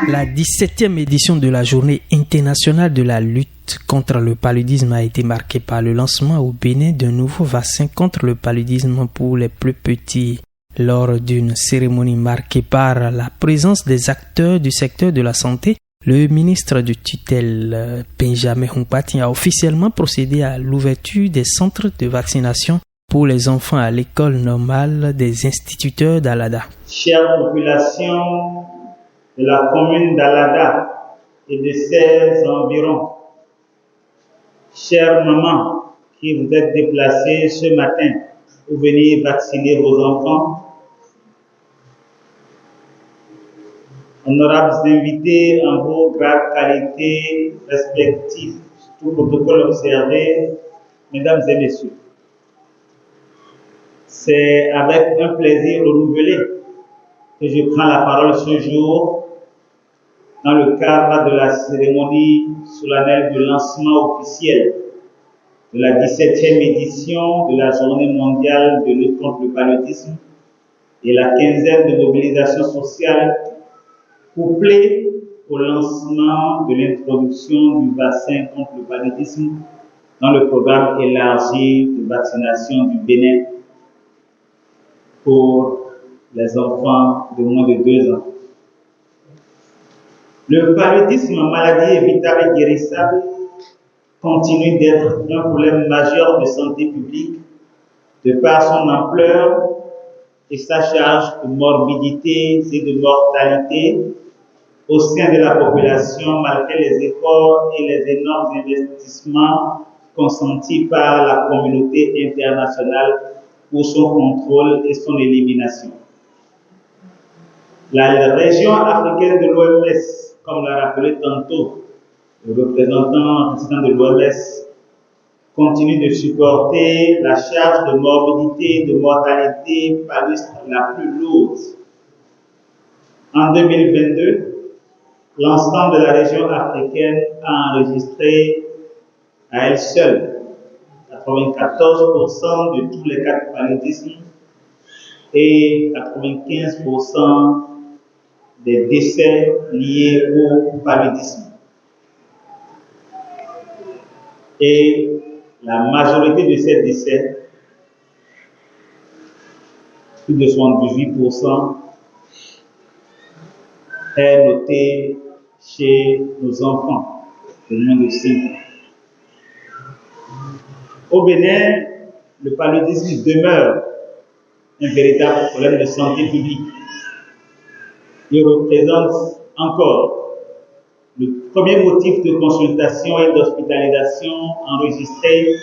La 17e édition de la Journée internationale de la lutte contre le paludisme a été marquée par le lancement au Bénin d'un nouveau vaccin contre le paludisme pour les plus petits. Lors d'une cérémonie marquée par la présence des acteurs du secteur de la santé, le ministre de tutelle Benjamin Humpati a officiellement procédé à l'ouverture des centres de vaccination pour les enfants à l'école normale des instituteurs d'Alada. Chère population de la commune d'Alada et de ses environs, chères mamans qui vous êtes déplacées ce matin pour venir vacciner vos enfants, honorables invités en vos grades, qualités respectives, tout protocole observé, mesdames et messieurs, c'est avec un plaisir renouvelé que je prends la parole ce jour dans le cadre de la cérémonie solennelle de lancement officiel de la 17e édition de la Journée mondiale de lutte contre le paludisme et la quinzaine de mobilisation sociale couplée au lancement de l'introduction du vaccin contre le paludisme dans le programme élargi de vaccination du Bénin pour les enfants de moins de 2 ans. Le paludisme, maladie évitable et guérissable, continue d'être un problème majeur de santé publique de par son ampleur et sa charge de morbidité et de mortalité au sein de la population, malgré les efforts et les énormes investissements consentis par la communauté internationale pour son contrôle et son élimination. La région africaine de l'OMS, comme l'a rappelé tantôt le représentant de l'OMS, continue de supporter la charge de morbidité et de mortalité paludisme la plus lourde. En 2022, l'ensemble de la région africaine a enregistré à elle seule 94% de tous les cas de paludisme et 95% des décès liés au paludisme. Et la majorité de ces décès, plus de 78%, est notée chez nos enfants de moins de 5 ans. Au Bénin, le paludisme demeure un véritable problème de santé publique. Il représente encore le premier motif de consultation et d'hospitalisation enregistré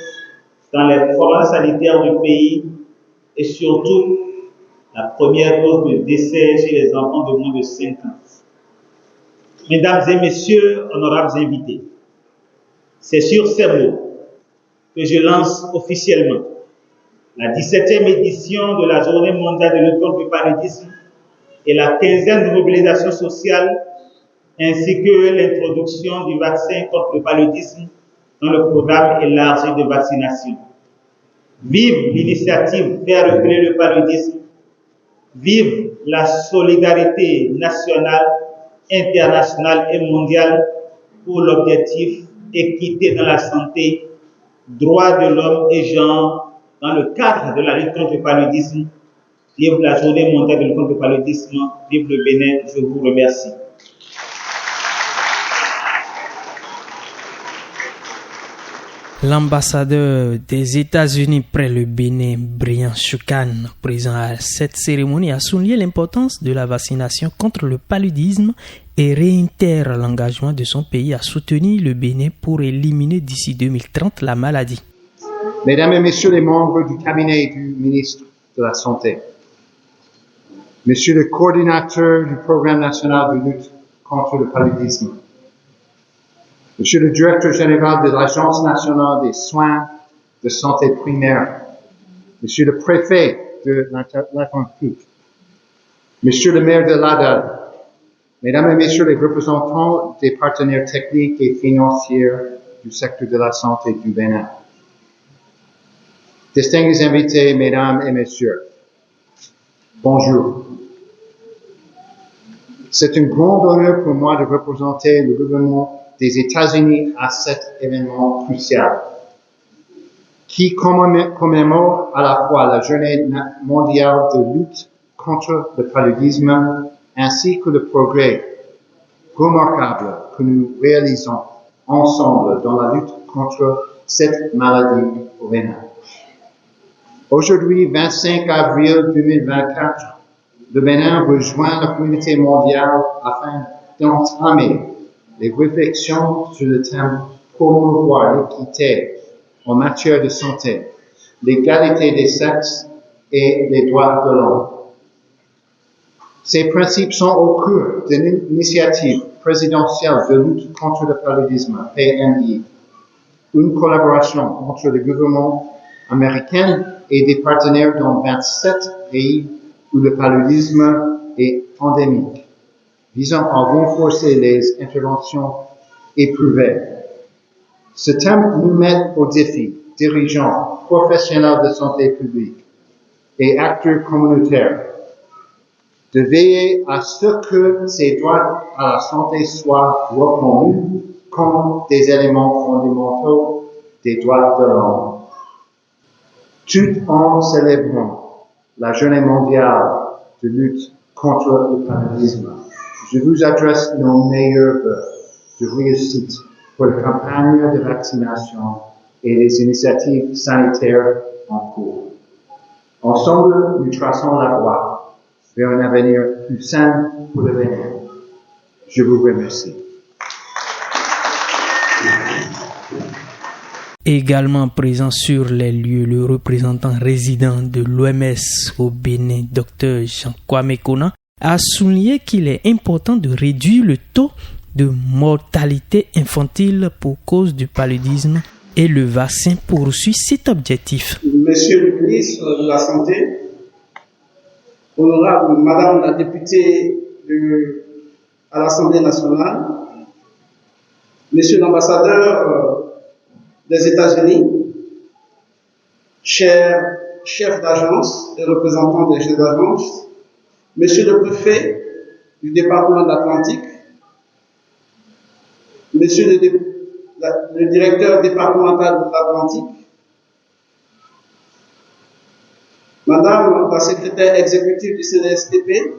dans les programmes sanitaires du pays et surtout la première cause de décès chez les enfants de moins de 5 ans. Mesdames et messieurs, honorables invités, c'est sur ces mots que je lance officiellement la 17e édition de la Journée mondiale de lutte contre le paludisme et la quinzaine de mobilisation sociale, ainsi que l'introduction du vaccin contre le paludisme dans le programme élargi de vaccination. Vive l'initiative Faire reculer le paludisme, vive la solidarité nationale, internationale et mondiale pour l'objectif équité dans la santé, droits de l'homme et genre dans le cadre de la lutte contre le paludisme. Vive la Journée mondiale de lutte contre le paludisme, vive le Bénin, je vous remercie. L'ambassadeur des États-Unis près le Bénin, Brian Choukan, présent à cette cérémonie, a souligné l'importance de la vaccination contre le paludisme et réitère l'engagement de son pays à soutenir le Bénin pour éliminer d'ici 2030 la maladie. Mesdames et messieurs les membres du cabinet du ministre de la Santé, monsieur le coordinateur du programme national de lutte contre le paludisme, monsieur le directeur général de l'Agence nationale des soins de santé primaire, monsieur le préfet de l'Atlantique, monsieur le maire de l'Ada, mesdames et messieurs les représentants des partenaires techniques et financiers du secteur de la santé du Bénin, distingués invités, mesdames et messieurs, Bonjour. C'est un grand honneur pour moi de représenter le gouvernement des États-Unis à cet événement crucial, qui commémore à la fois la journée mondiale de lutte contre le paludisme ainsi que le progrès remarquable que nous réalisons ensemble dans la lutte contre cette maladie au Bénin. Aujourd'hui, 25 avril 2024, le Bénin rejoint la communauté mondiale afin d'entamer les réflexions sur le thème promouvoir l'équité en matière de santé, l'égalité des sexes et les droits de l'homme. Ces principes sont au cœur de l'initiative présidentielle de lutte contre le paludisme, PNI, une collaboration entre le gouvernement américain et des partenaires dans 27 pays où le paludisme est endémique, visant à renforcer les interventions éprouvées. Ce thème nous met au défi, dirigeants, professionnels de santé publique et acteurs communautaires, de veiller à ce que ces droits à la santé soient reconnus comme des éléments fondamentaux des droits de l'homme. Tout en célébrant la journée mondiale de lutte contre le paludisme, je vous adresse nos meilleurs vœux de réussite pour la campagne de vaccination et les initiatives sanitaires en cours. Ensemble, nous traçons la voie vers un avenir plus sain pour le Bénin. Je vous remercie. Également présent sur les lieux, le représentant résident de l'OMS au Bénin, Dr Jean Kwame Kona, a souligné qu'il est important de réduire le taux de mortalité infantile pour cause du paludisme et le vaccin poursuit cet objectif. Monsieur le ministre de la Santé, honorable Madame la députée à l'Assemblée nationale, Monsieur l'ambassadeur des États-Unis, chers chefs d'agence et représentants des chefs d'agence, Monsieur le préfet du département de l'Atlantique, Monsieur le directeur départemental de l'Atlantique, Madame la secrétaire exécutive du CNSTP,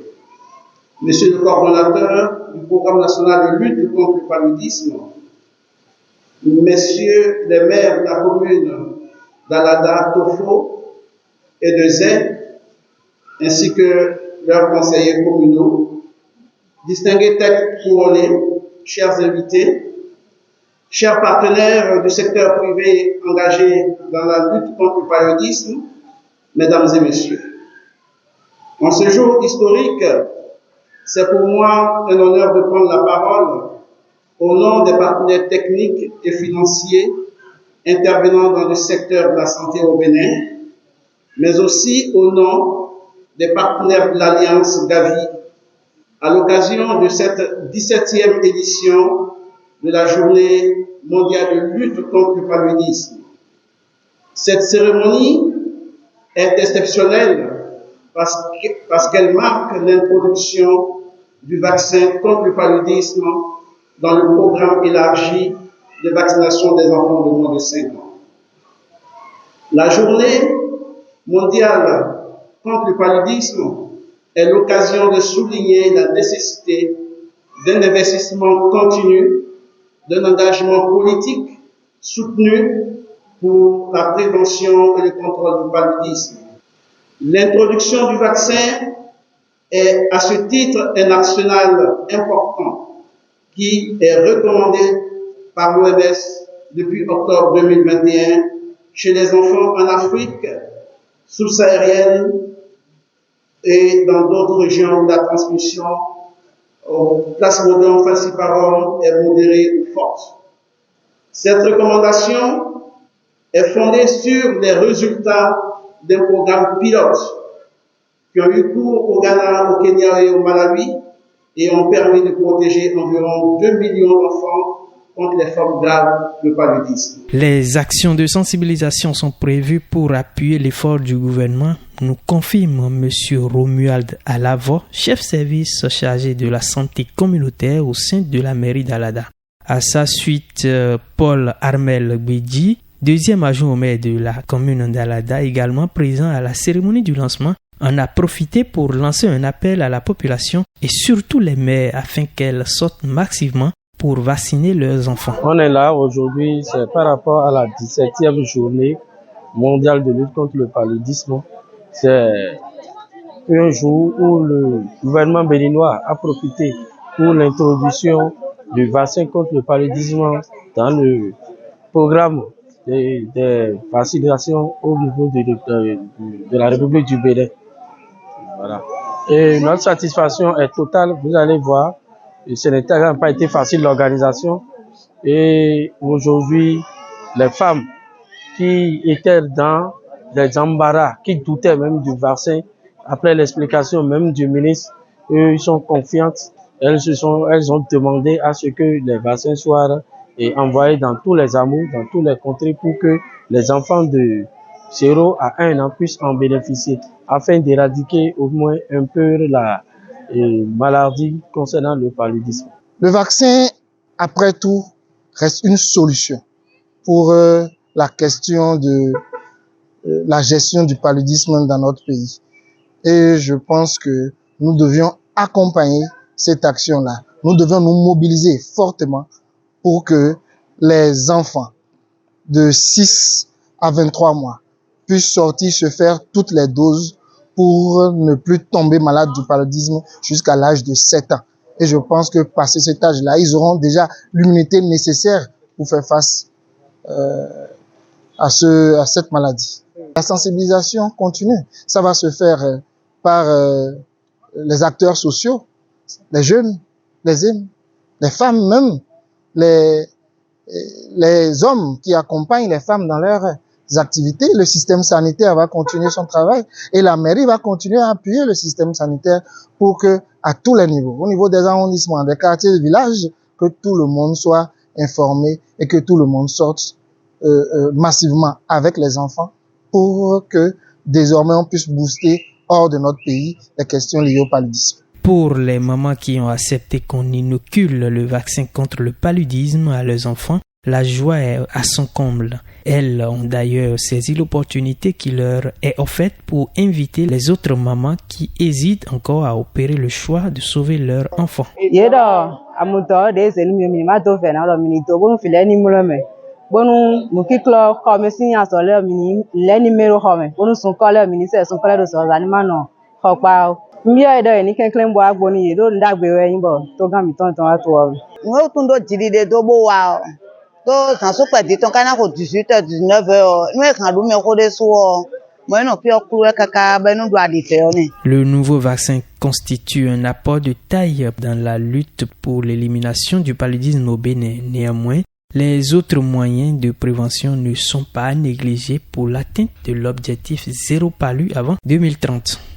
Monsieur le coordonnateur du programme national de lutte contre le paludisme, Messieurs les maires de la commune d'Alada, Tofo et de Zé, ainsi que leurs conseillers communaux, distingués têtes couronnées, chers invités, chers partenaires du secteur privé engagés dans la lutte contre le paludisme, mesdames et messieurs. En ce jour historique, c'est pour moi un honneur de prendre la parole au nom des partenaires techniques et financiers intervenant dans le secteur de la santé au Bénin, mais aussi au nom des partenaires de l'Alliance Gavi, à l'occasion de cette 17e édition de la Journée mondiale de lutte contre le paludisme. Cette cérémonie est exceptionnelle parce qu'elle marque l'introduction du vaccin contre le paludisme dans le programme élargi de vaccination des enfants de moins de 5 ans. La Journée mondiale contre le paludisme est l'occasion de souligner la nécessité d'un investissement continu, d'un engagement politique soutenu pour la prévention et le contrôle du paludisme. L'introduction du vaccin est à ce titre un arsenal important qui est recommandé par l'OMS depuis octobre 2021 chez les enfants en Afrique subsaharienne et dans d'autres régions où la transmission au plasmodium falciparum est modérée ou forte. Cette recommandation est fondée sur les résultats d'un programme pilote qui ont eu cours au Ghana, au Kenya et au Malawi et ont permis de protéger environ 2 millions d'enfants contre les formes graves de paludisme. Les actions de sensibilisation sont prévues pour appuyer l'effort du gouvernement, nous confirme M. Romuald Alavo, chef service chargé de la santé communautaire au sein de la mairie d'Alada. À sa suite, Paul Armel Guidji, deuxième adjoint au maire de la commune d'Alada, également présent à la cérémonie du lancement, en a profité pour lancer un appel à la population et surtout les mères afin qu'elles sortent massivement pour vacciner leurs enfants. On est là aujourd'hui, c'est par rapport à la 17e journée mondiale de lutte contre le paludisme. C'est un jour où le gouvernement béninois a profité pour l'introduction du vaccin contre le paludisme dans le programme des vaccinations au niveau de la République du Bénin. Voilà. Et notre satisfaction est totale, vous allez voir. Ce n'a pas été facile l'organisation. Et aujourd'hui, les femmes qui étaient dans des embarras, qui doutaient même du vaccin, après l'explication même du ministre, eux, ils sont confiantes. Elles ont demandé à ce que les vaccins soient envoyés dans tous les hameaux, dans tous les contrées, pour que les enfants de 0 à 1 an puissent en bénéficier, afin d'éradiquer au moins un peu la maladie concernant le paludisme. Le vaccin, après tout, reste une solution pour la question de la gestion du paludisme dans notre pays. Et je pense que nous devions accompagner cette action-là. Nous devons nous mobiliser fortement pour que les enfants de 6 à 23 mois puissent sortir se faire toutes les doses pour ne plus tomber malade du paludisme jusqu'à l'âge de 7 ans. Et je pense que passé cet âge-là, ils auront déjà l'immunité nécessaire pour faire face à cette maladie. La sensibilisation continue. Ça va se faire par les acteurs sociaux, les jeunes, les femmes même, les hommes qui accompagnent les femmes dans leurs activités. Le système sanitaire va continuer son travail et la mairie va continuer à appuyer le système sanitaire pour que, à tous les niveaux, au niveau des arrondissements, des quartiers, des villages, que tout le monde soit informé et que tout le monde sorte massivement avec les enfants pour que désormais on puisse booster hors de notre pays les questions liées au paludisme. Pour les mamans qui ont accepté qu'on inocule le vaccin contre le paludisme à leurs enfants, la joie est à son comble. Elles ont d'ailleurs saisi l'opportunité qui leur est offerte pour inviter les autres mamans qui hésitent encore à opérer le choix de sauver leur enfant. Le nouveau vaccin constitue un apport de taille dans la lutte pour l'élimination du paludisme au Bénin. Néanmoins, les autres moyens de prévention ne sont pas négligés pour l'atteinte de l'objectif zéro palu avant 2030.